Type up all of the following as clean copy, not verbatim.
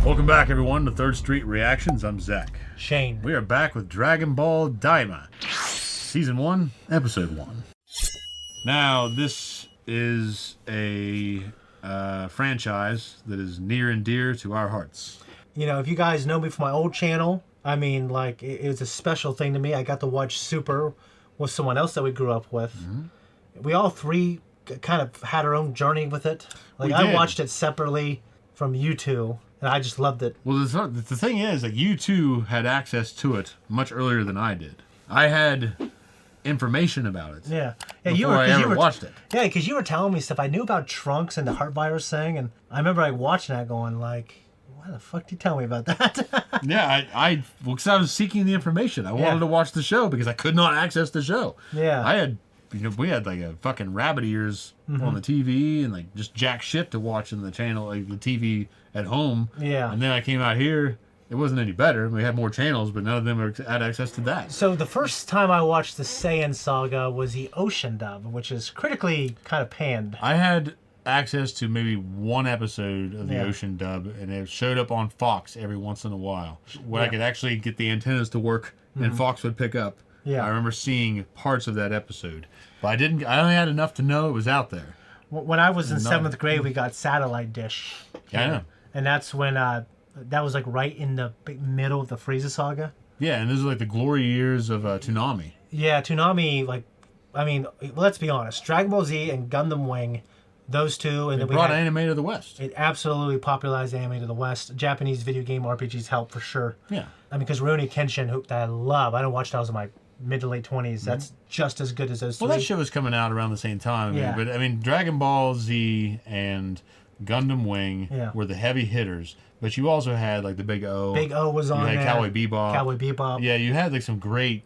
Welcome back, everyone, to Third Street Reactions. I'm Zach. Shane. We are back with Dragon Ball Daima, Season 1, Episode 1. Now, this is a franchise that is near and dear to our hearts. You know, if you guys know me from my old channel, I mean, like, it's a special thing to me. I got to watch Super with someone else that we grew up with. Mm-hmm. We all three kind of had our own journey with it. Like, I watched it separately from you two, and I just loved it. Well, the thing is, like, you two had access to it much earlier than I did. I had information about it. Yeah. Before I ever watched it. Yeah, because you were telling me stuff. I knew about Trunks and the heart virus thing, and I remember watching that going, like, why the fuck did you tell me about that? Yeah, because I was seeking the information. I wanted to watch the show because I could not access the show. Yeah. We had like a fucking rabbit ears on the TV and like just jack shit to watch in the channel, like the TV at home. Yeah. And then I came out here. It wasn't any better. We had more channels, but none of them had access to that. So the first time I watched the Saiyan saga was the Ocean dub, which is critically kind of panned. I had access to maybe one episode of the Ocean dub, and it showed up on Fox every once in a while, where I could actually get the antennas to work, and Fox would pick up. Yeah, I remember seeing parts of that episode, but I only had enough to know it was out there. When I was in 7th grade, we got satellite dish. Yeah, I know. And that's when that was like right in the middle of the Frieza saga. Yeah, and this is like the glory years of Toonami. Yeah, Toonami, like, I mean, let's be honest, Dragon Ball Z and Gundam Wing, those two, and it brought anime to the West. It absolutely popularized anime to the West. Japanese video game RPGs helped for sure. Yeah. I mean, because Rurouni Kenshin, who that I love, I don't watch that. I was in my mid to late 20s. That's just as good as those three. Well, that shit was coming out around the same time. But I mean, Dragon Ball Z and Gundam Wing were the heavy hitters. But you also had like the Big O. Big O was on there. You had Cowboy Bebop. Cowboy Bebop. Yeah, you had like some great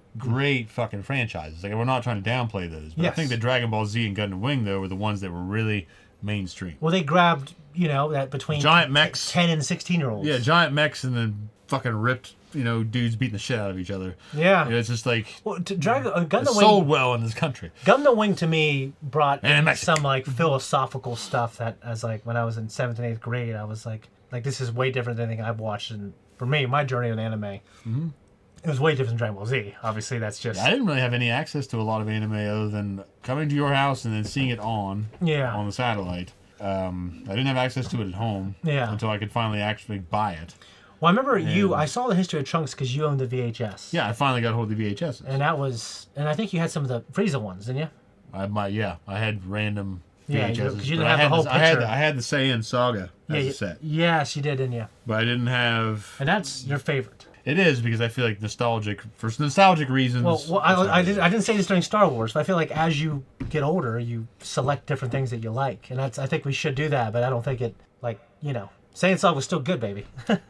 fucking franchises. Like, we're not trying to downplay those. But I think that Dragon Ball Z and Gundam Wing, though, were the ones that were really mainstream. Well, they grabbed, you know, that between giant mechs, 10 and 16-year-olds. Yeah, giant mechs and then fucking ripped, you know, dudes beating the shit out of each other. Yeah. You know, it's just like, Gundam Wing sold well in this country. Gundam Wing to me brought some like philosophical stuff that, as like when I was in 7th and 8th grade, I was like this is way different than anything I've watched. And for me, my journey in anime, it was way different than Dragon Ball Z. Obviously, that's just... I didn't really have any access to a lot of anime other than coming to your house and then seeing it on the satellite. I didn't have access to it at home until I could finally actually buy it. Well, I remember I saw the history of Trunks because you owned the VHS. Yeah, I finally got hold of the VHS. And I think you had some of the Frieza ones, didn't you? I had random VHS. Yeah, because you didn't have the whole picture. I had the Saiyan saga as a set. Yes, you did, didn't you? But I didn't have... And that's your favorite. It is, because I feel like for nostalgic reasons. Well, I didn't say this during Star Wars, but I feel like as you get older, you select different things that you like. And I think we should do that, but I don't think it, like, you know... Saiyan Saga was still good, baby.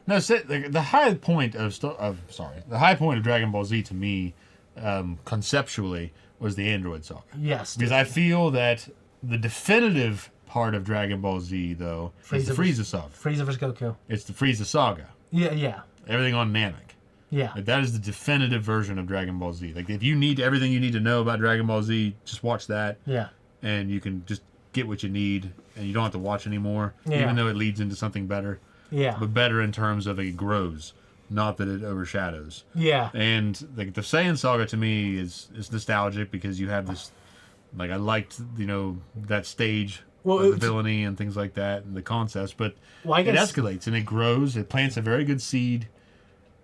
No, the high point of Dragon Ball Z to me, conceptually, was the Android Saga. Yes. Because I feel that the definitive part of Dragon Ball Z, though, is the Frieza Saga. Frieza vs. Goku. It's the Frieza Saga. Yeah. Everything on Namek. Yeah. Like, that is the definitive version of Dragon Ball Z. Like, if you need everything you need to know about Dragon Ball Z, just watch that. Yeah. And you can just get what you need, and you don't have to watch anymore, even though it leads into something better. Yeah. But better in terms of it grows, not that it overshadows. Yeah. And the Saiyan Saga to me is nostalgic because you have this, like, I liked, you know, that stage of the villainy and things like that and the concepts, but it escalates and it grows. It plants a very good seed,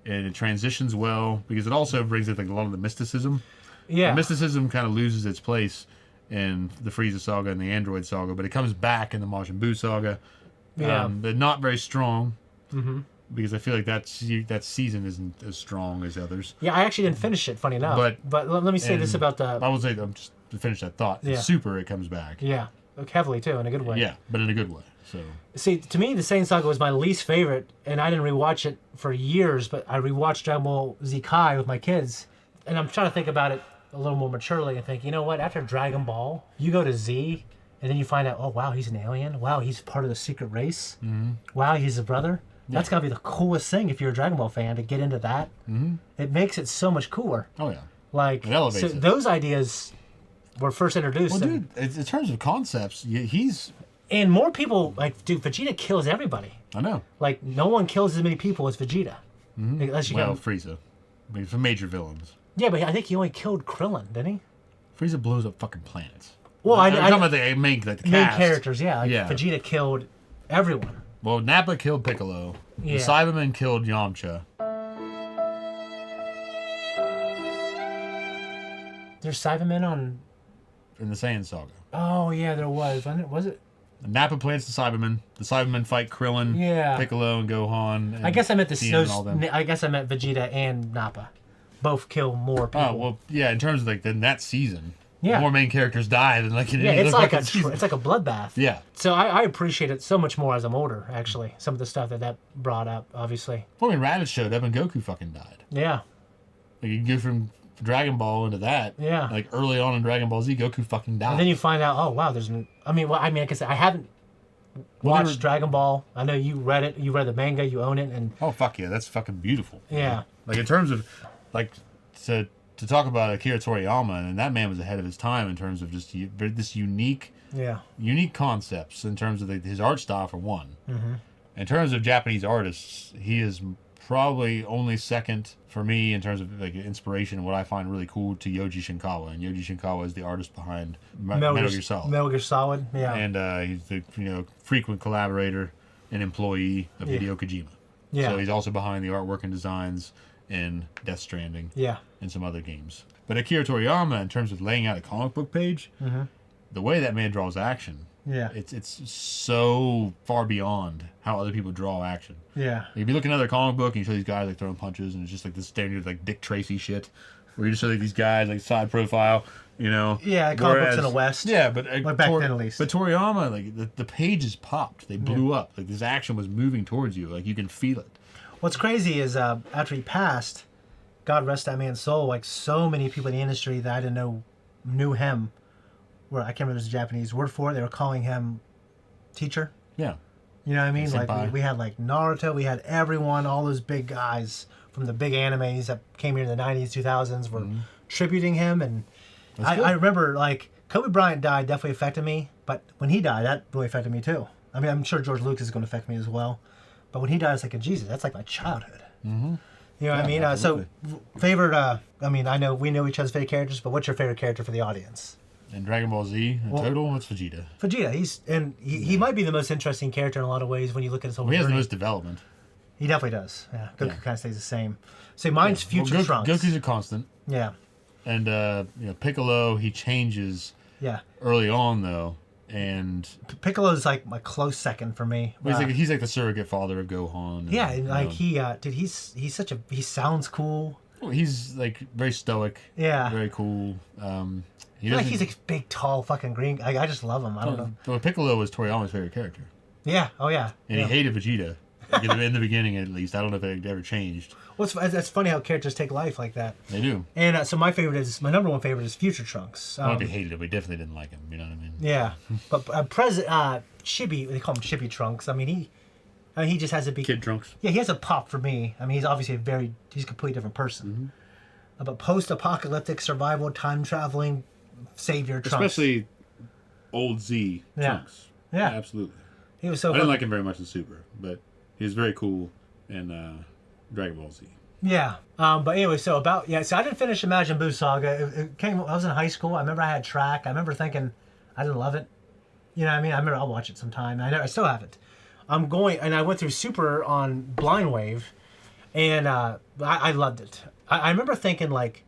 and it transitions well because it also brings in like a lot of the mysticism. Yeah. The mysticism kind of loses its place in the Frieza Saga and the Android Saga, but it comes back in the Majin Buu Saga. Yeah. They're not very strong, because I feel like that season isn't as strong as others. Yeah, I actually didn't finish it, funny enough. But let me say this about the... I will say, just to finish that thought, Super, it comes back. Yeah, heavily too, in a good way. Yeah, but in a good way. So see, to me, the Saiyan Saga was my least favorite, and I didn't rewatch it for years, but I rewatched Dragon Ball Z Kai with my kids, and I'm trying to think about it a little more maturely and think, you know what, after Dragon Ball, you go to Z, and then you find out, oh, wow, he's an alien. Wow, he's part of the secret race. Wow, he's a brother. That's got to be the coolest thing if you're a Dragon Ball fan, to get into that. It makes it so much cooler. Oh, yeah. Like, it elevates it. Those ideas were first introduced. Well, dude, in terms of concepts, he's And more people, like, dude, Vegeta kills everybody. I know. Like, no one kills as many people as Vegeta. Mm-hmm. Frieza. I mean, for major villains. Yeah, but I think he only killed Krillin, didn't he? Frieza blows up fucking planets. Well, I'm talking about the main characters, yeah. Like, Vegeta killed everyone. Well, Nappa killed Piccolo. Yeah. The Cybermen killed Yamcha. There's Cybermen on... In the Saiyan Saga. Oh, yeah, there was. Was it? Nappa plants the Cybermen. The Cybermen fight Krillin, Piccolo, and Gohan. And I guess I meant I guess I meant Vegeta and Nappa. Both kill more people. Oh, well, yeah, in terms of, like, in that season... Yeah. More main characters die than like in any it's like it's like a bloodbath. Yeah. So I appreciate it so much more as I'm older. Actually, some of the stuff that brought up, obviously. Well, when Raditz showed up and Goku fucking died. Yeah. Like you can go from Dragon Ball into that. Yeah. Like early on in Dragon Ball Z, Goku fucking died. And then you find out, oh wow, like I said, I haven't watched Dragon Ball. I know you read it. You read the manga. You own it. And oh fuck yeah, that's fucking beautiful. Yeah. Like in terms of, like to talk about Akira Toriyama, and that man was ahead of his time in terms of just this unique concepts in terms of his art style for one. Mm-hmm. In terms of Japanese artists, he is probably only second for me in terms of like inspiration and what I find really cool to Yoji Shinkawa. And Yoji Shinkawa is the artist behind Metal Gear Solid. Metal Gear Solid, yeah. And he's the frequent collaborator and employee of Hideo Kojima. Yeah. So he's also behind the artwork and designs in Death Stranding, and some other games. But Akira Toriyama, in terms of laying out a comic book page, the way that man draws action, it's so far beyond how other people draw action. Yeah. If you look at another comic book and you show these guys like throwing punches, and it's just like this standard like Dick Tracy shit, where you just show like these guys like side profile, you know. Yeah, comic books in the West. Yeah, but like back then at least. But Toriyama, like the pages popped, they blew up, like this action was moving towards you, like you can feel it. What's crazy is after he passed, God rest that man's soul, like so many people in the industry that I didn't know knew him, where I can't remember the Japanese word for it, they were calling him teacher. Yeah. You know what I mean? Senpai. Like we had like Naruto, we had everyone, all those big guys from the big animes that came here in the 90s, 2000s were tributing him. And I remember like Kobe Bryant died definitely affected me, but when he died, that really affected me too. I mean, I'm sure George Lucas is going to affect me as well. But when he died, it's like, Jesus, that's like my childhood. Mm-hmm. You know what I mean? So, favorite, I mean, I know we know each other's favorite characters, but what's your favorite character for the audience? In Dragon Ball Z, total, it's Vegeta. Vegeta, he might be the most interesting character in a lot of ways when you look at his whole journey. He has the most development. He definitely does. Yeah, Goku kind of stays the same. So mine's Future Trunks. Goku's a constant. Yeah. And Piccolo, he changes. Yeah. Early on though. And Piccolo's like my close second for me. He's like the surrogate father of Gohan. Yeah, and like he sounds cool. Well, he's like very stoic. Yeah, very cool. He's a big, tall, fucking green. I just love him. I don't know. Well, Piccolo was Toriyama's favorite character. Yeah. Oh yeah. And he hated Vegeta. Like in the beginning, at least. I don't know if it ever changed. Well, that's funny how characters take life like that. They do. And so my number one favorite is Future Trunks. I don't know if he hated him. We definitely didn't like him. You know what I mean? Yeah. But Chibi, they call him Chibi Trunks. I mean, he just has a big... Kid Trunks. Yeah, he has a pop for me. I mean, he's obviously he's a completely different person. Mm-hmm. But post-apocalyptic survival, time-traveling savior Trunks. Especially old Z Trunks. Yeah. Absolutely. He was so I didn't like him very much in Super, but he was very cool in Dragon Ball Z. Yeah. But anyway, so I didn't finish Imagine Buu Saga. It came. I was in high school. I remember I had track. I remember thinking I didn't love it. You know what I mean? I remember I'll watch it sometime. I still haven't. I went through Super on Blind Wave, and I loved it. I remember thinking like,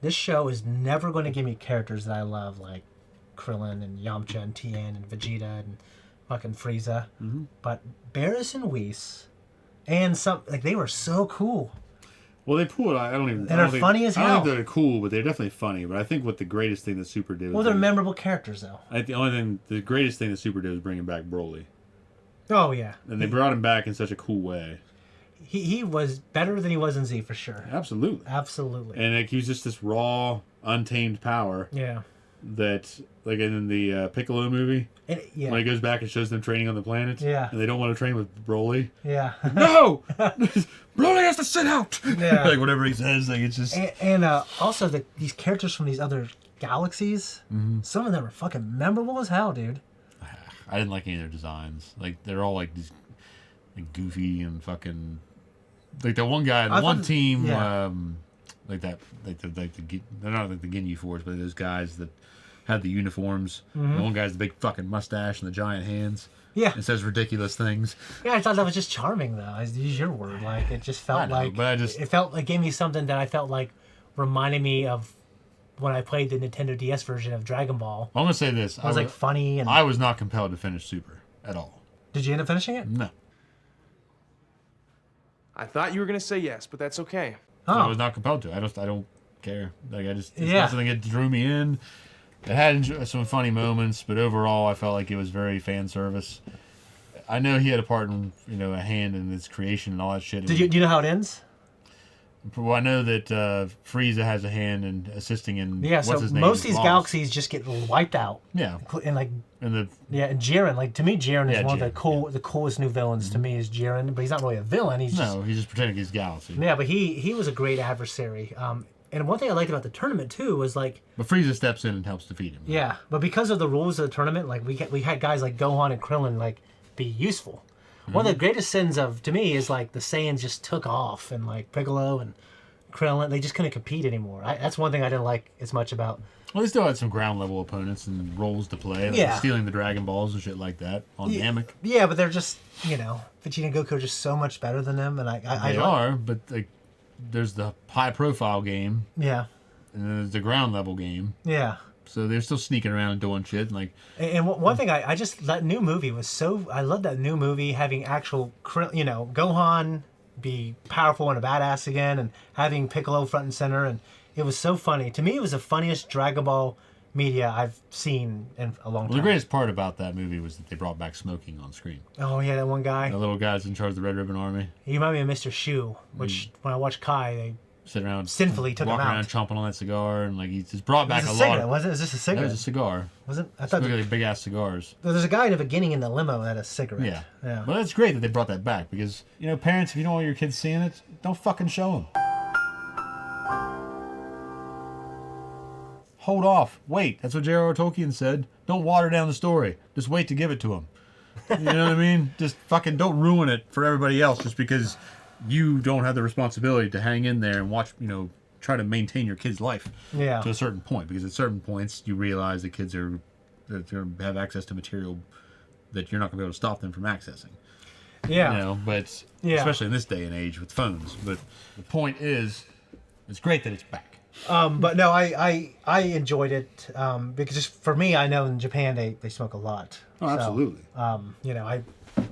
this show is never going to give me characters that I love, like Krillin and Yamcha and Tien and Vegeta and fucking Frieza. Mm-hmm. But Barris and Whis and they were so cool. Well, they pulled. I don't even. And they're funny as hell. I don't think they're cool, but they're definitely funny. But I think what the greatest thing that Super did. Well, they're memorable characters, though. The greatest thing that Super did was bringing back Broly. Oh yeah. And they brought him back in such a cool way. He was better than he was in Z for sure. Absolutely. Absolutely. And he was just this raw, untamed power. Yeah. That, like in the Piccolo movie, when he goes back and shows them training on the planet, and they don't want to train with Broly. Yeah. No! Broly has to sit out! Yeah. Like whatever he says, like it's just... And also these characters from these other galaxies, some of them are fucking memorable as hell, dude. I didn't like any of their designs. Like they're all like these like goofy and fucking like the one guy, the one team, like that, like they're not like the Ginyu Force, but those guys that had the uniforms. The one guy's the big fucking mustache and the giant hands. Yeah. It says ridiculous things. Yeah, I thought that was just charming, though. I use your word. Like, it just felt it felt like gave me something that I felt like reminded me of when I played the Nintendo DS version of Dragon Ball. I'm going to say this. It was like funny. And I was not compelled to finish Super at all. Did you end up finishing it? No. I thought you were going to say yes, but that's okay. Oh. I was not compelled to. I don't care. Like, it's not something that drew me in. It had some funny moments, but overall, I felt like it was very fan service. I know he had a hand in its creation and all that shit. Do you know how it ends? Well, I know that Frieza has a hand in assisting in what's his name? Most of these galaxies just get wiped out. Yeah, and Jiren. Like to me, Jiren is one of the coolest new villains. To me, is Jiren, but he's not really a villain. He's just pretending he's galaxy. Yeah, but he was a great adversary. And one thing I liked about the tournament too was like. But Frieza steps in and helps defeat him. Yeah, but because of the rules of the tournament, like we had guys like Gohan and Krillin like be useful. One of the greatest sins to me is like the Saiyans just took off and like Piccolo and Krillin, they just couldn't compete anymore. That's one thing I didn't like as much about. Well, they still had some ground level opponents and roles to play, like stealing the Dragon Balls and shit like that on Namek. Yeah, but they're just Vegeta and Goku are just so much better than them, and they are. But like, there's the high profile game. Yeah. And then there's the ground level game. Yeah. So they're still sneaking around and doing shit. And one thing that new movie was so... I love that new movie having actual, Gohan be powerful and a badass again and having Piccolo front and center. And it was so funny. To me, it was the funniest Dragon Ball media I've seen in a long time. The greatest part about that movie was that they brought back smoking on screen. Oh, yeah, that one guy. The little guy's in charge of the Red Ribbon Army. He reminded me of Mr. Shu, which when I watched Kai, they... sit around, sinfully took him out. Walk around chomping on that cigar, and like he just brought back a lot. Was it? Is this a cigarette? It was a cigar. Was it? I thought like big ass cigars. There's a guy in the beginning in the limo that had a cigarette. Yeah. Well, that's great that they brought that back because parents, if you don't want your kids seeing it, don't fucking show them. Hold off. Wait. That's what J.R.R. Tolkien said. Don't water down the story. Just wait to give it to them. You know what I mean? Just fucking don't ruin it for everybody else just because you don't have the responsibility to hang in there and watch, try to maintain your kid's life to a certain point. Because at certain points, you realize the kids are going to have access to material that you're not going to be able to stop them from accessing. Yeah. But especially in this day and age with phones. But the point is, it's great that it's back. But no, I enjoyed it because just for me, I know in Japan they smoke a lot. Oh, absolutely. So, I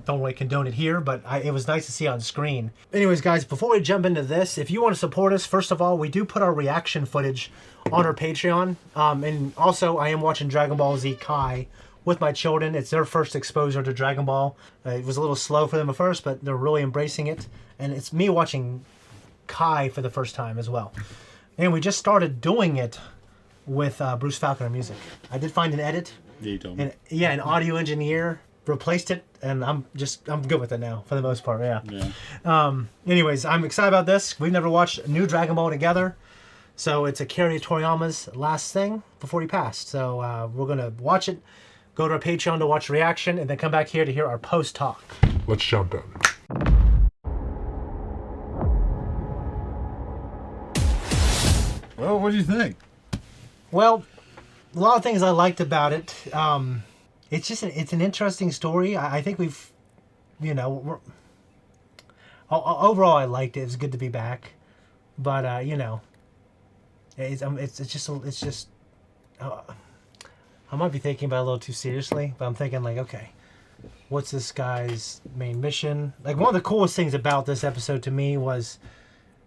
don't really condone it here, but it was nice to see on screen. Anyways, guys, before we jump into this, if you want to support us, first of all, we do put our reaction footage on our Patreon. And also, I am watching Dragon Ball Z Kai with my children. It's their first exposure to Dragon Ball. It was a little slow for them at first, but they're really embracing it. And it's me watching Kai for the first time as well. And we just started doing it with Bruce Falconer music. I did find an edit. Yeah, you told me. An audio engineer replaced it, and I'm good with it now for the most part. Yeah. Anyways, I'm excited about this. We've never watched new Dragon Ball together, so it's Akira Toriyama's last thing before he passed. So we're gonna watch it, go to our Patreon to watch reaction, and then come back here to hear our post talk. Let's jump in. Well, what do you think? Well, a lot of things I liked about it. It's an interesting story. I think we've, overall I liked it. It was good to be back, but it's just. I might be thinking about it a little too seriously, but I'm thinking like, okay, what's this guy's main mission? Like one of the coolest things about this episode to me was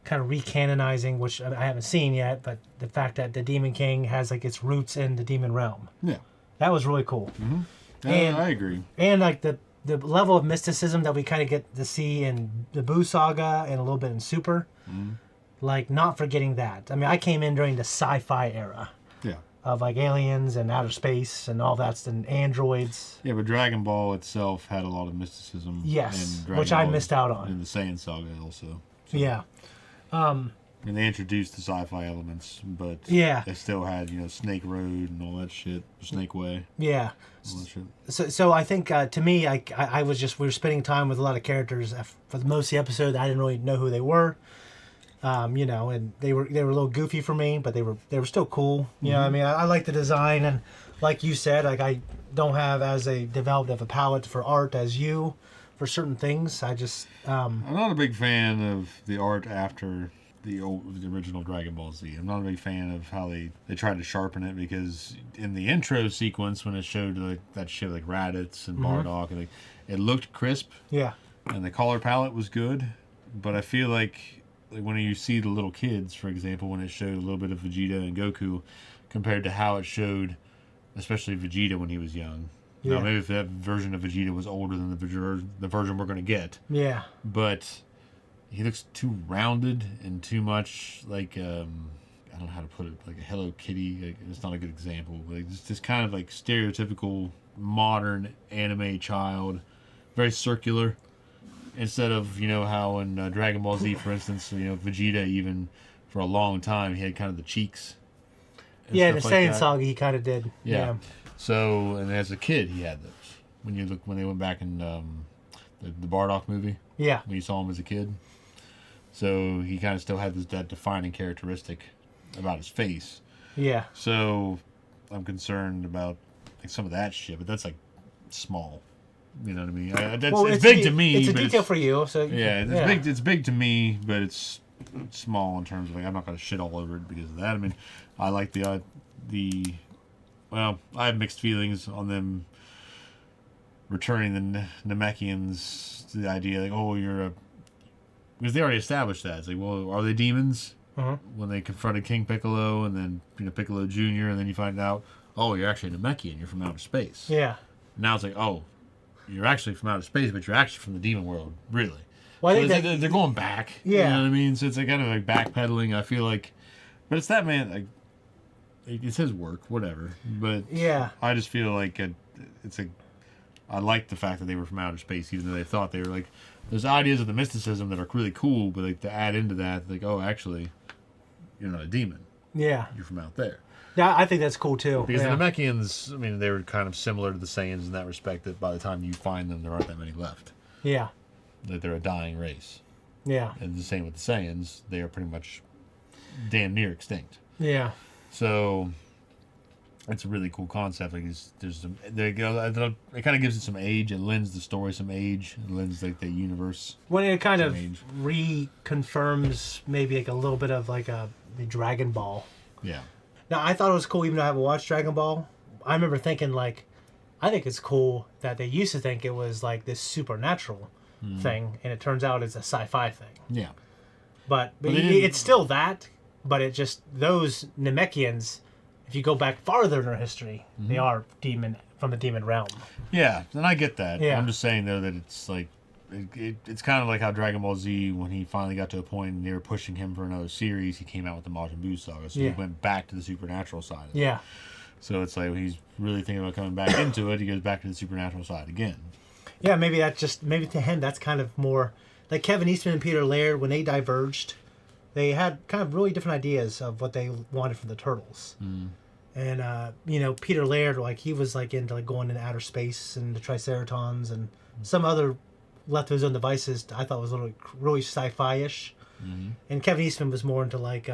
kind of recanonizing, which I haven't seen yet, but the fact that the Demon King has like its roots in the demon realm. Yeah, that was really cool. Mm-hmm. And I agree. And like the level of mysticism that we kind of get to see in the Buu saga and a little bit in Super, like not forgetting that. I mean, I came in during the sci-fi era. Yeah. Of like aliens and outer space and all that, and androids. Yeah, but Dragon Ball itself had a lot of mysticism. Yes, and which I missed out on. In the Saiyan saga also. So. Yeah. And they introduced the sci-fi elements, but they still had, Snake Road and all that shit, Snake Way. Yeah. All that So shit. I think to me, I was just, we were spending time with a lot of characters for most of the episode. I didn't really know who they were, and they were a little goofy for me, but they were still cool. You know what I mean? I like the design, and like you said, like I don't have as developed of a palette for art as you for certain things. I just I'm not a big fan of the art after the original Dragon Ball Z. I'm not a big fan of how they tried to sharpen it, because in the intro sequence when it showed that shit like Raditz and Bardock, and it looked crisp. Yeah. And the color palette was good, but I feel like when you see the little kids, for example, when it showed a little bit of Vegeta and Goku compared to how it showed, especially Vegeta when he was young. Yeah. Now maybe if that version of Vegeta was older than the version we're going to get. Yeah. But he looks too rounded and too much like, I don't know how to put it, like a Hello Kitty. Like, it's not a good example, but it's just kind of like stereotypical modern anime child. Very circular. Instead of, how in Dragon Ball Z, for instance, Vegeta, even for a long time, he had kind of the cheeks. Yeah, the Saiyan Saga, he kind of did. Yeah. So, and as a kid, he had those. When they went back in the Bardock movie. Yeah. When you saw him as a kid. So he kind of still had that defining characteristic about his face. Yeah. So I'm concerned about some of that shit, but that's like small. You know what I mean? It's big to me. It's a detail for you. So yeah, big. It's big to me, but it's small in terms of I'm not going to shit all over it because of that. I mean, I like the well, I have mixed feelings on them returning the Namekians to the idea because they already established that. It's like, well, are they demons? When they confronted King Piccolo and then Piccolo Jr. and then you find out, oh, you're actually a Namekian. You're from outer space. Yeah. Now it's like, oh, you're actually from outer space, but you're actually from the demon world, really. Well, I think they're going back. Yeah. You know what I mean? So it's like kind of like backpedaling. I feel like, but it's that man. Like, it's his work, whatever. But yeah, I just feel like I like the fact that they were from outer space, even though they thought they were like. There's ideas of the mysticism that are really cool, but like to add into that, like, oh, actually, you're not a demon. Yeah. You're from out there. Yeah, I think that's cool too. Because the Namekians, I mean, they were kind of similar to the Saiyans in that respect. That by the time you find them, there aren't that many left. Yeah. That they're a dying race. Yeah. And the same with the Saiyans. They are pretty much damn near extinct. Yeah. So it's a really cool concept. Like it kind of gives it some age. It lends the story some age. It lends like the universe. When it kind of age. reconfirms maybe like a little bit of like the Dragon Ball. Yeah. Now I thought it was cool, even though I haven't watched Dragon Ball. I remember thinking like, I think it's cool that they used to think it was like this supernatural thing, and it turns out it's a sci-fi thing. Yeah. But it's still that, but it just, those Namekians, if you go back farther in their history, they are from the demon realm. Yeah, and I get that. Yeah. I'm just saying though that it's like it's kind of like how Dragon Ball Z, when he finally got to a point and they were pushing him for another series, he came out with the Majin Buu saga, so he went back to the supernatural side. Yeah. So it's like when he's really thinking about coming back into it, he goes back to the supernatural side again. Yeah, maybe to him that's kind of more like Kevin Eastman and Peter Laird, when they diverged, they had kind of really different ideas of what they wanted from the Turtles. And Peter Laird, like he was like into like going into outer space and the Triceratons and some other left to his own devices. I thought was a little really sci-fi-ish. And Kevin Eastman was more into like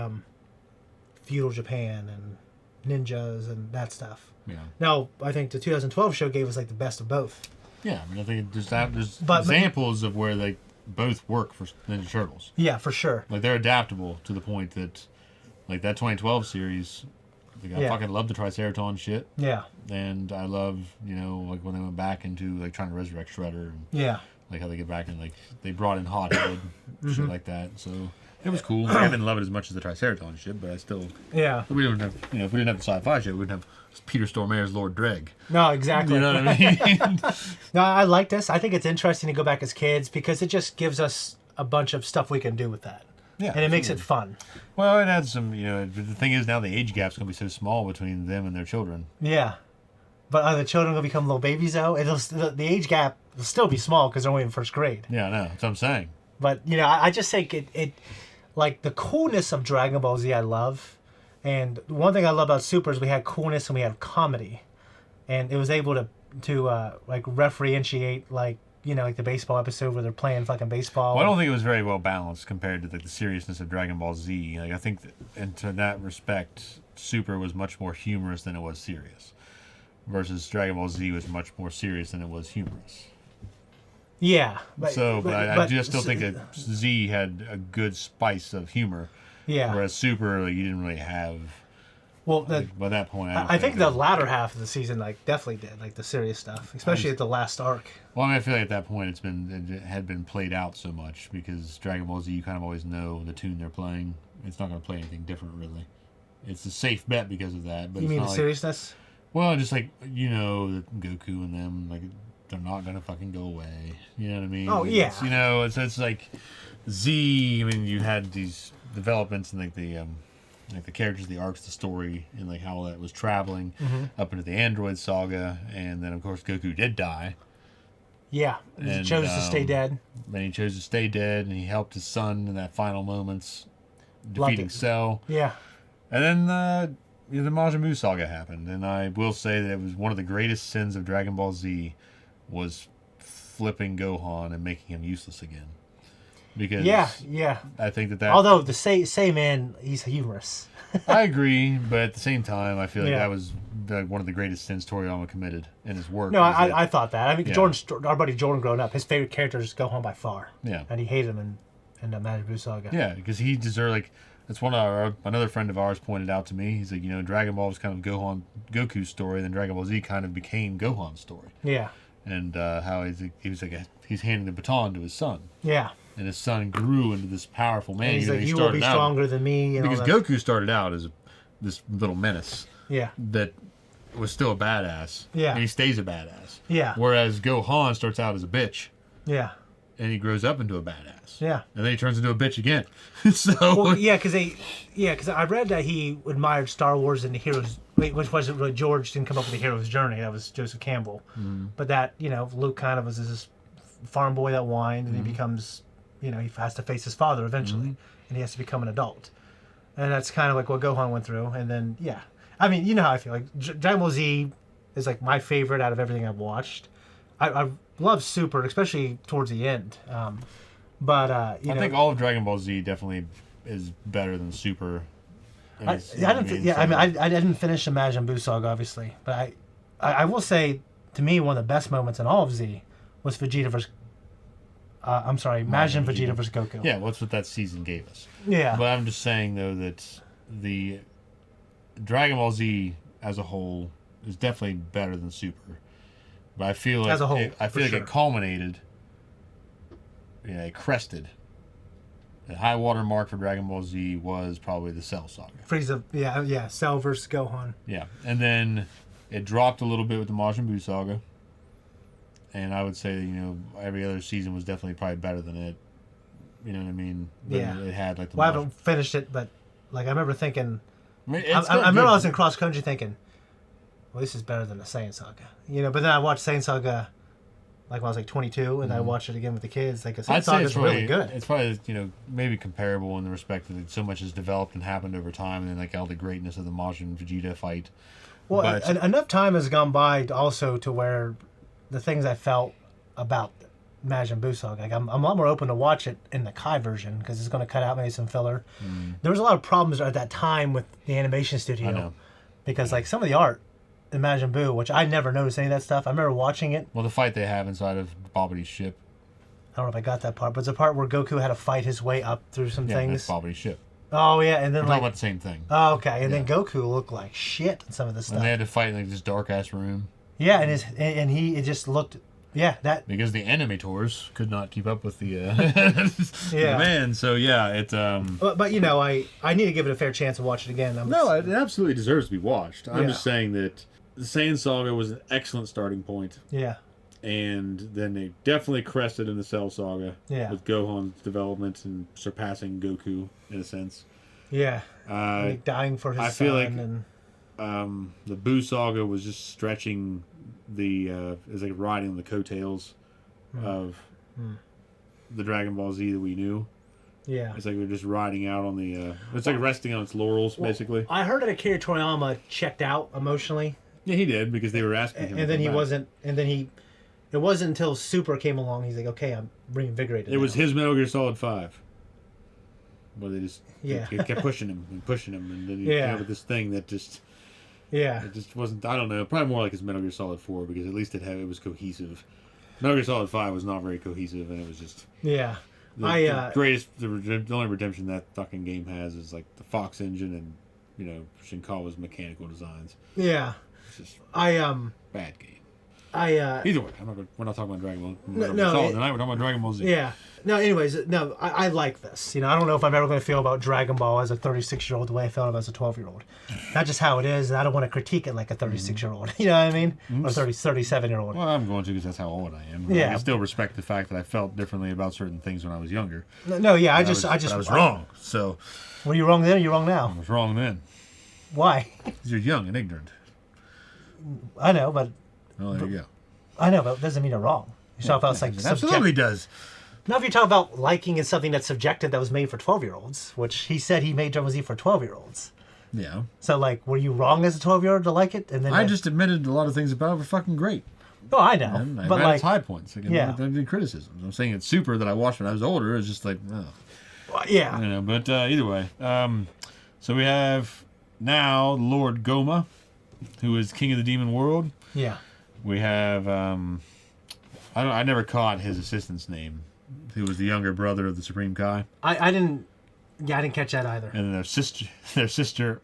feudal Japan and ninjas and that stuff. Yeah. Now I think the 2012 show gave us like the best of both. Yeah, I mean, I think there's examples of where they both work for Ninja Turtles. Yeah, for sure. Like they're adaptable to the point that, like that 2012 series, like I fucking love the Triceraton shit. Yeah. And I love, like when they went back into like trying to resurrect Shredder. And, like how they get back and like they brought in Hothead, shit like that. So it was cool. I didn't love it as much as the Triceraton shit, but I still. Yeah. We don't have, if we didn't have the sci-fi shit, we wouldn't have Peter Stormare's Lord Dreg. No, exactly. You know what I mean? No, I like this. I think it's interesting to go back as kids because it just gives us a bunch of stuff we can do with that. Yeah. And it makes it fun. Well, it adds some, the thing is now the age gap's going to be so small between them and their children. Yeah. But are the children going to become little babies, though? The age gap will still be small because they're only in first grade. Yeah, I know. That's what I'm saying. But, I just think it like the coolness of Dragon Ball Z I love. And one thing I love about Super is we had coolness and we had comedy. And it was able to like referentiate like, you know, like the baseball episode where they're playing fucking baseball. Well, I don't think it was very well balanced compared to the seriousness of Dragon Ball Z. Like I think that, and to that respect, Super was much more humorous than it was serious. Versus Dragon Ball Z was much more serious than it was humorous. Yeah. But I just still think that Z had a good spice of humor. Yeah. Whereas Super, like, you didn't really have. Well, by that point, I think the latter half of the season like definitely did, like the serious stuff, especially at the last arc. Well, I mean, I feel like at that point it had been played out so much because Dragon Ball Z, you kind of always know the tune they're playing. It's not going to play anything different, really. It's a safe bet because of that. But you it's mean not the like, seriousness? Well, just like, you know, that Goku and them, like, they're not going to fucking go away. You know what I mean? Oh, yeah. It's, you know, it's like Z, I mean, you had these developments and like the characters, the arcs, the story, and like how that was traveling up into the Android saga, and then of course Goku did die. Yeah, he chose to stay dead. Then he chose to stay dead, and he helped his son in that final moments, defeating Cell. Yeah, and then the Majin Buu saga happened, and I will say that it was one of the greatest sins of Dragon Ball Z was flipping Gohan and making him useless again. Because I think that although the same man, he's humorous. I agree, but at the same time, I feel like that was one of the greatest sins Toriyama committed in his work. No, I thought that. I mean, our buddy Jordan, growing up, his favorite character is Gohan by far. Yeah, and he hated him in the Majin Buu saga. Yeah, because he deserved, like, that's one of another friend of ours pointed out to me. He's like, you know, Dragon Ball was kind of Goku's story, then Dragon Ball Z kind of became Gohan's story. Yeah, and how he's handing the baton to his son. Yeah. And his son grew into this powerful man. And he's like, you will be stronger than me. Because Goku started out as this little menace. Yeah. That was still a badass. Yeah. And he stays a badass. Yeah. Whereas Gohan starts out as a bitch. Yeah. And he grows up into a badass. Yeah. And then he turns into a bitch again. So. Well, because I read that he admired Star Wars and the heroes, which wasn't really George didn't come up with the hero's journey. That was Joseph Campbell. Mm-hmm. But that, you know, Luke kind of was this farm boy that whined, and he becomes, you know, he has to face his father eventually, and he has to become an adult. And that's kind of like what Gohan went through. And then, I mean, you know how I feel. Like, Dragon Ball Z is like my favorite out of everything I've watched. I love Super, especially towards the end. I think all of Dragon Ball Z definitely is better than Super. I didn't finish the Majin Buu saga, obviously, but I will say, to me, one of the best moments in all of Z was Vegeta versus. Majin Vegeta versus Goku. Yeah, well, that's what that season gave us. Yeah. But I'm just saying, though, that the Dragon Ball Z as a whole is definitely better than Super. But I feel like as a whole, it culminated, it crested. The high water mark for Dragon Ball Z was probably the Cell saga. Frieza, Cell versus Gohan. Yeah, and then it dropped a little bit with the Majin Buu saga. And I would say, you know, every other season was definitely probably better than it. You know what I mean? But it had like the. Well, I haven't finished it, but like I remember thinking. I remember I was in cross country thinking, well, this is better than the Saiyan saga, you know. But then I watched Saiyan saga, like when I was like 22, and I watched it again with the kids. Like, Saiyan saga is really good. It's probably, you know, maybe comparable in the respect that so much has developed and happened over time, and then like all the greatness of the Majin Vegeta fight. Well, enough time has gone by also to where the things I felt about Majin Buu saga, like I'm a lot more open to watch it in the Kai version because it's going to cut out maybe some filler. There was a lot of problems at that time with the animation studio. I know. Because like some of the art in Majin Buu, which I never noticed any of that stuff. I remember watching it. Well, the fight they have inside of Babadi's ship. I don't know if I got that part, but it's a part where Goku had to fight his way up through some things. Yeah, that's Babadi's ship. Oh yeah, and then we're talking about the same thing. Oh okay, and then Goku looked like shit in some of the stuff. And they had to fight in like this dark ass room. Yeah, and it just looked. Yeah, that because the animators could not keep up with the the man. So But you know, I need to give it a fair chance to watch it again. It absolutely deserves to be watched. I'm just saying that the Saiyan saga was an excellent starting point. Yeah. And then they definitely crested in the Cell saga. Yeah. With Gohan's development and surpassing Goku in a sense. Yeah. Like dying for his son. I feel like the Buu saga was just stretching is like riding the coattails of the Dragon Ball Z that we knew, Yeah. It's like they're just riding out on the. It's like resting on its laurels, basically. I heard that Akira Toriyama checked out emotionally. Yeah, he did because they were asking him. And then he back. wasn't. And then he. It wasn't until Super came along. He's like, okay, I'm reinvigorated. It was his Metal Gear Solid 5. Where they just Yeah. they kept pushing him, and then he came up with this thing that just. Yeah. It just wasn't. I don't know. Probably more like his Metal Gear Solid 4 because at least it was cohesive. Metal Gear Solid 5 was not very cohesive, and it was just. Yeah. The greatest, the only redemption that fucking game has is like the Fox engine and, Shinkawa's mechanical designs. Yeah. It's just bad game. Either way, we're not talking about Dragon Ball. Tonight we're talking about Dragon Ball Z. Yeah. No, anyways, no, I like this. I don't know if I'm ever going to feel about Dragon Ball as a 36-year-old the way I felt as a 12-year-old. That's just how it is, and I don't want to critique it like a 36-year-old. You know what I mean? Or 37-year-old. Well, I'm going to because that's how old I am. Yeah. I still respect the fact that I felt differently about certain things when I was younger. No, yeah, I was wrong. So. Were you wrong then or you wrong now? I was wrong then. Why? Because you're young and ignorant. I know, but. Well, there you go. I know, but it doesn't mean you're wrong. You talk about like it absolutely does. Now, if you talk about liking is something that's subjective that was made for 12-year-olds, which he said he made Dragon Ball Z for 12-year-olds. Yeah. So, like, were you wrong as a 12-year-old to like it? And then I just admitted a lot of things about it were fucking great. Oh, I know. And but had like its high points. Again, yeah. There have criticisms. I'm saying it's Super that I watched when I was older. It's just like, well, yeah. But either way. So we have now Lord Goma, who is King of the Demon World. Yeah. We have I never caught his assistant's name, who was the younger brother of the Supreme Kai. I didn't catch that either. And then their sister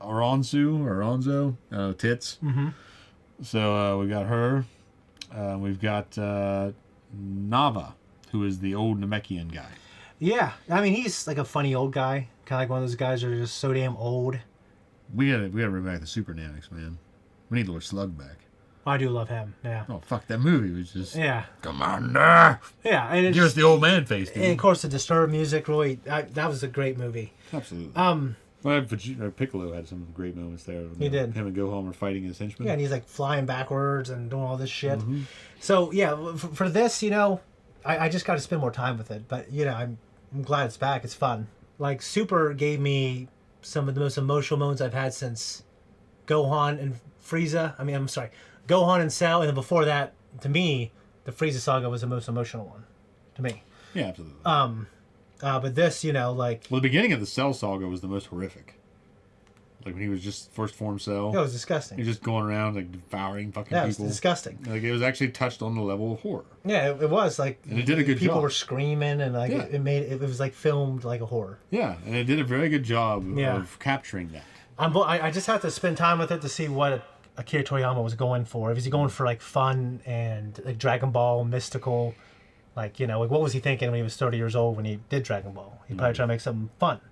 Aronzo, Tits. Mm-hmm. So we got her. We've got Nava, who is the old Namekian guy. Yeah, I mean he's like a funny old guy, kind of like one of those guys that are just so damn old. We gotta bring back the Super Nanics, man. We need Lord Slug back. I do love him. Yeah. Oh fuck, that movie was just Commander. Yeah, and give us the old man face, dude. And of course the Disturbed music really that was a great movie. Absolutely. Piccolo had some great moments there. He did. Him and Gohan were fighting his henchmen. Yeah, and he's like flying backwards and doing all this shit. Mm-hmm. So yeah, for this, I just got to spend more time with it. But I'm glad it's back. It's fun. Like Super gave me some of the most emotional moments I've had since Gohan and Frieza. I mean, I'm sorry, Gohan and Cell, and then before that, to me, the Frieza saga was the most emotional one. To me. Yeah, absolutely. But this, like... Well, the beginning of the Cell saga was the most horrific. Like, when he was just first form Cell. It was disgusting. He was just going around, like, devouring fucking people. Yeah, it was disgusting. Like, it was actually touched on the level of horror. Yeah, it was, like... And it did a good job. People were screaming, and, like, it was, like, filmed like a horror. Yeah, and it did a very good job of capturing that. I just have to spend time with it to see what Akira Toriyama was going for. Was he going for, like, fun and, like, Dragon Ball, mystical... Like, like what was he thinking when he was 30 years old when he did Dragon Ball? He probably tried to make something fun,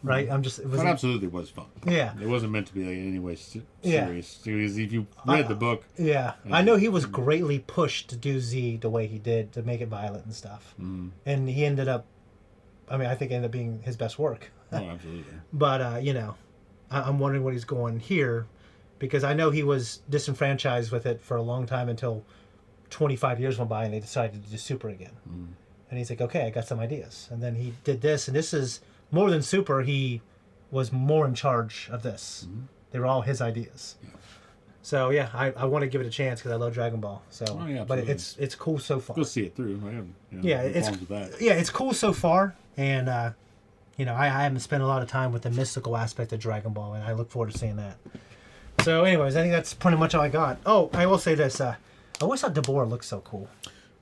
right? It absolutely was fun. Yeah. It wasn't meant to be like, in any way serious. Yeah. If you read the book... Yeah. I know he was greatly pushed to do Z the way he did, to make it violent and stuff. Mm. And he ended up... I think it ended up being his best work. Oh, absolutely. But, I'm wondering what he's going here. Because I know he was disenfranchised with it for a long time until... 25 years went by and they decided to do Super again. Mm. And he's like, okay, I got some ideas. And then he did this, and this is more than Super. He was more in charge of this. Mm. They were all his ideas. Yeah. So yeah, I want to give it a chance because I love Dragon Ball. So, but it's cool so far. Go see it through. It's cool so far, and I haven't spent a lot of time with the mystical aspect of Dragon Ball, and I look forward to seeing that. So, anyways, I think that's pretty much all I got. Oh, I will say this. I always thought Deborah looked so cool.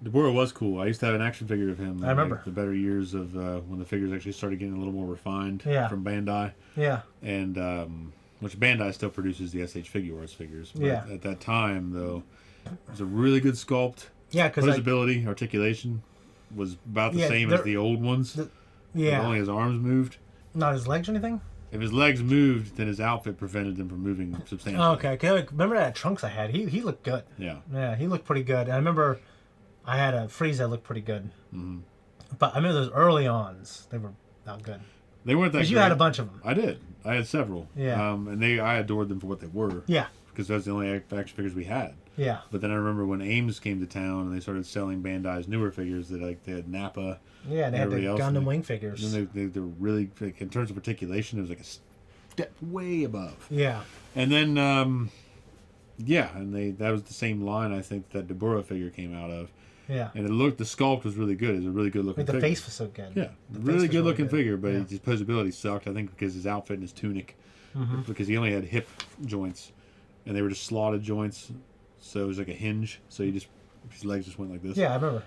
Deborah was cool. I used to have an action figure of him. I remember. Like, the better years of when the figures actually started getting a little more refined from Bandai. Yeah. And which Bandai still produces the SH Figure Arts figures. But at that time, though, it was a really good sculpt. Yeah, because visibility, articulation was about the same as the old ones. Only his arms moved. Not his legs or anything? If his legs moved, then his outfit prevented them from moving substantially. Oh, okay. Remember that Trunks I had? He looked good. Yeah. Yeah, he looked pretty good. And I remember I had a Frieza that looked pretty good. Mm-hmm. But I remember those early ons. They were not good. They weren't that good. Because you had a bunch of them. I did. I had several. Yeah. And I adored them for what they were. Yeah. because that's the only action figures we had. Yeah. But then I remember when Ames came to town and they started selling Bandai's newer figures, that like they had Nappa. Yeah, and they had the Gundam wing figures. And they were really, like, in terms of articulation, it was like a step way above. Yeah. And then, that was the same line, I think, that Deborah figure came out of. Yeah. And the sculpt was really good. It was a really good looking figure. The face was so good. Yeah. Really good looking figure, but his posability sucked, I think, because his outfit and his tunic. Mm-hmm. Because he only had hip joints. And they were just slotted joints. So it was like a hinge. So his legs just went like this. Yeah, I remember.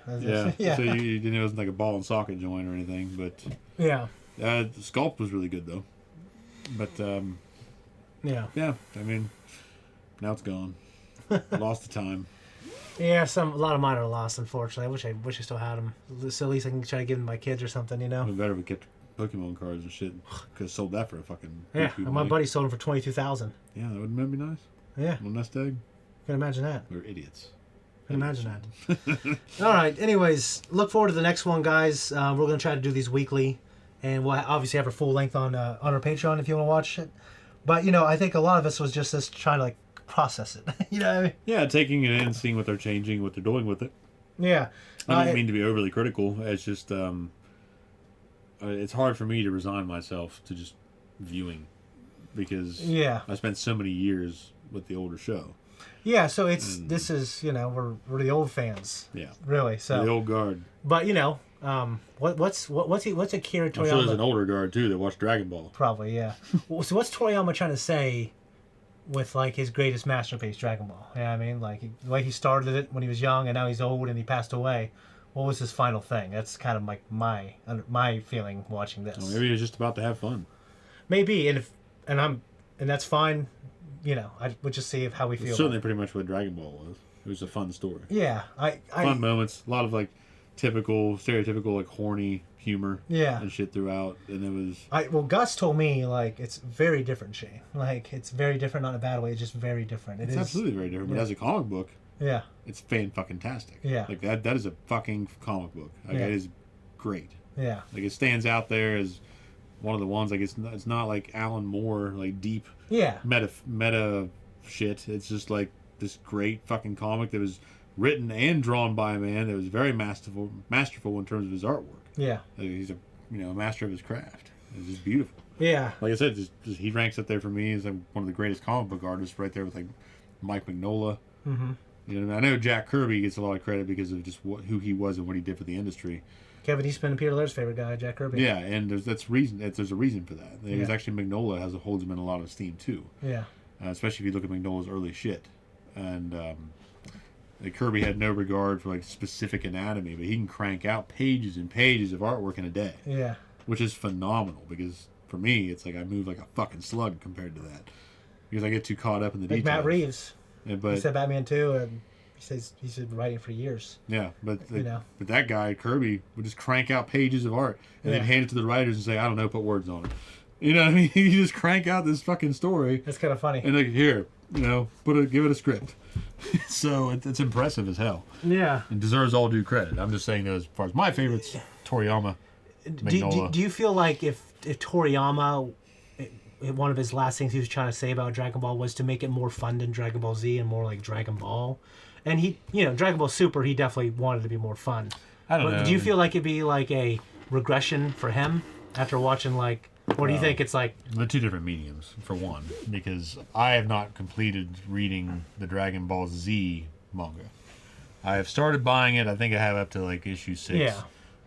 Yeah. So you didn't know it wasn't like a ball and socket joint or anything. But yeah. The sculpt was really good, though. But, yeah. Yeah, I mean, now it's gone. Lost the time. Yeah, a lot of mine are lost, unfortunately. I wish I still had them. So at least I can try to give them to my kids or something, you know? It'd be better if we kept Pokemon cards and shit. Could have sold that for a fucking... Yeah, my buddy sold them for $22,000. Yeah, that wouldn't be nice. Yeah. One nest egg. Can imagine that. We're idiots. Can imagine that. All right, anyways, look forward to the next one, guys. We're going to try to do these weekly. And we'll obviously have a full length on our Patreon if you want to watch it. But, I think a lot of us was just us trying to, process it. You know what I mean? Yeah, taking it in, seeing what they're changing, what they're doing with it. Yeah. I don't mean to be overly critical. It's just, it's hard for me to resign myself to just viewing. Because I spent so many years with the older show. Yeah, so this is, we're the old fans. Yeah. Really, so. The old guard. But, what's Akira Toriyama? I'm sure there's an older guard, too, that watched Dragon Ball. Probably, yeah. So what's Toriyama trying to say with, his greatest masterpiece, Dragon Ball? Yeah, I mean, the way he started it when he was young and now he's old and he passed away. What was his final thing? That's kind of like my feeling watching this. Well, maybe he was just about to have fun. Maybe, and that's fine. I would just see how we feel. It's certainly pretty much what Dragon Ball was. It was a fun story. Yeah, fun moments, a lot of stereotypical horny humor. Yeah. And shit throughout, and it was. Gus told me it's very different, Shane. It's very different, not in a bad way. It's just very different. It's absolutely very different. But as a comic book, it's fan-fucking-tastic. Yeah. That is a fucking comic book. It is great. Yeah. It stands out there as one of the ones. It's not like Alan Moore, deep. Yeah. Meta shit. It's just this great fucking comic that was written and drawn by a man that was very masterful in terms of his artwork. Yeah. He's a master of his craft. It's just beautiful. Yeah. Like I said, he ranks up there for me as one of the greatest comic book artists, right there with Mike Mignola. Mm-hmm. I know Jack Kirby gets a lot of credit because of just who he was and what he did for the industry. Kevin Eastman and Peter Lair's favorite guy, Jack Kirby. Yeah, and there's a reason for that. There's actually Mignola holds him in a lot of esteem too. Yeah. Especially if you look at Mignola's early shit, and Kirby had no regard for specific anatomy, but he can crank out pages and pages of artwork in a day. Yeah. Which is phenomenal because for me, it's I move like a fucking slug compared to that because I get too caught up in the details. Matt Reeves. Yeah, but he said Batman 2, and he says he's been writing for years. Yeah, but that guy Kirby would just crank out pages of art and then hand it to the writers and say, I don't know, put words on it. You know what I mean? You just crank out this fucking story. That's kind of funny. And here, give it a script. So it's impressive as hell. Yeah. And deserves all due credit. I'm just saying that as far as my favorites, Toriyama, Mignola. Do you feel like if Toriyama, one of his last things he was trying to say about Dragon Ball was to make it more fun than Dragon Ball Z and more like Dragon Ball? And he, Dragon Ball Super, he definitely wanted to be more fun. I don't know. Do you feel like it'd be like a regression for him after watching or do you think it's the two different mediums, for one, because I have not completed reading the Dragon Ball Z manga. I have started buying it. I think I have up to issue 6. Yeah.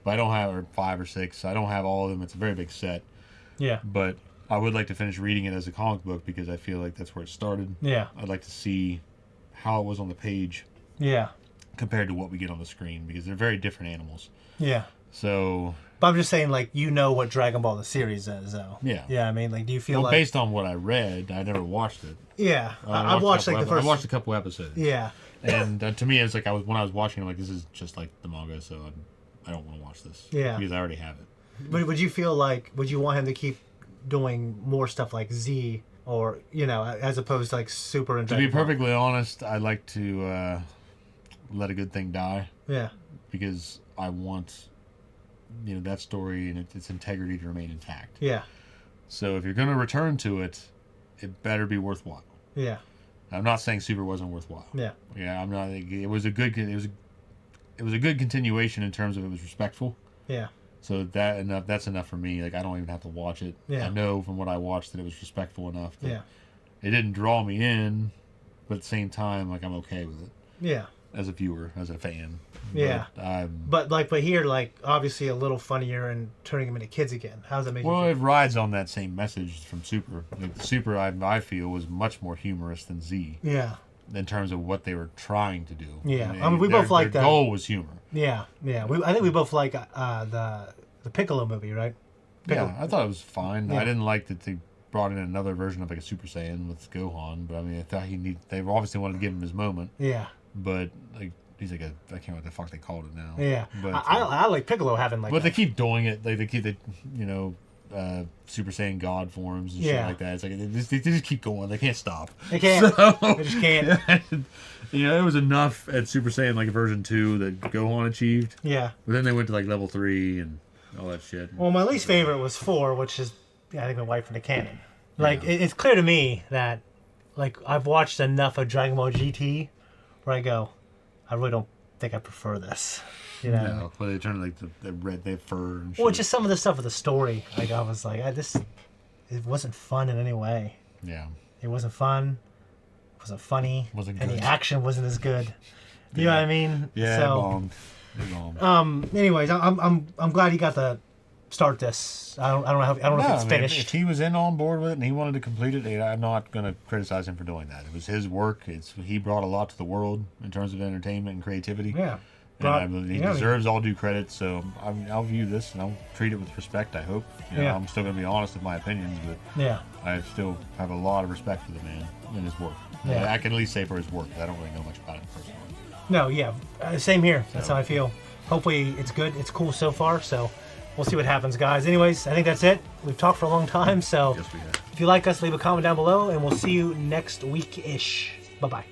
But I don't have, or 5 or 6. I don't have all of them. It's a very big set. Yeah. But I would like to finish reading it as a comic book because I feel like that's where it started. Yeah. I'd like to see how it was on the page. Yeah. Compared to what we get on the screen because they're very different animals. Yeah. So. But I'm just saying, what Dragon Ball the series is, though. Yeah. Yeah, I mean, do you feel based on what I read, I never watched it. Yeah. I watched the first. I watched a couple episodes. Yeah. And to me, it's when I was watching, I'm this is just like the manga, so I don't want to watch this. Yeah. Because I already have it. But would you feel would you want him to keep doing more stuff like Z, or, as opposed to Super and Dragon Ball? To be perfectly honest, I'd like to let a good thing die. Yeah. Because I want that story and its integrity to remain intact. Yeah. So if you're going to return to it, it better be worthwhile. Yeah. I'm not saying Super wasn't worthwhile. Yeah. Yeah, I'm not. It was a good continuation in terms of it was respectful. Yeah. So that's enough for me. Like, I don't even have to watch it. Yeah. I know from what I watched that it was respectful enough. That Yeah. It didn't draw me in, but at the same time, like, I'm okay with it. Yeah. As a viewer, as a fan. Yeah. But here, like, obviously a little funnier and turning them into kids again. How does that make you feel? Well, it rides on that same message from Super. Like, Super, I feel, was much more humorous than Z. Yeah. In terms of what they were trying to do. Yeah. I mean, we both like their goal was humor. Yeah. Yeah. I think we both like the Piccolo movie, right? Piccolo. Yeah, I thought it was fine. Yeah. I didn't like that they brought in another version of like a Super Saiyan with Gohan, but I mean, I thought they obviously wanted to give him his moment. Yeah. But like, he's like I can't remember what the fuck they called it now. Yeah. But I like Piccolo having like. But they keep doing it. Like they keep Super Saiyan God forms and shit like that. It's like they just keep going. They can't stop. They can't. So, they just can't. It was enough at Super Saiyan like version 2 that Gohan achieved. Yeah. But then they went to like level 3 and all that shit. Well, my least favorite was 4, which is I think the wife from the canon. Like it's clear to me that like I've watched enough of Dragon Ball GT where I go, I really don't think I prefer this. You know? No, but they turn like the red, they have fur and shit. Well, just some of the stuff with the story. Like I was like, it wasn't fun in any way. Yeah. It wasn't fun. It wasn't funny. Wasn't and good. the action wasn't as good. You know what I mean? Yeah, so, it bombed. Anyways, I'm glad he got to start this. I don't know if it's finished. If he was on board with it and he wanted to complete it, I'm not going to criticize him for doing that. It was his work. He brought a lot to the world in terms of entertainment and creativity. Yeah. And he deserves all due credit. So I'll view this and I'll treat it with respect. I hope. I'm still going to be honest with my opinions, but I still have a lot of respect for the man and his work. Yeah. I can at least say for his work. I don't really know much about him personally. No, yeah, same here. That's how I feel. Hopefully it's good. It's cool so far. So we'll see what happens, guys. Anyways, I think that's it. We've talked for a long time. So Yes, we have. if you like us, leave a comment down below, and we'll see you next week-ish. Bye-bye.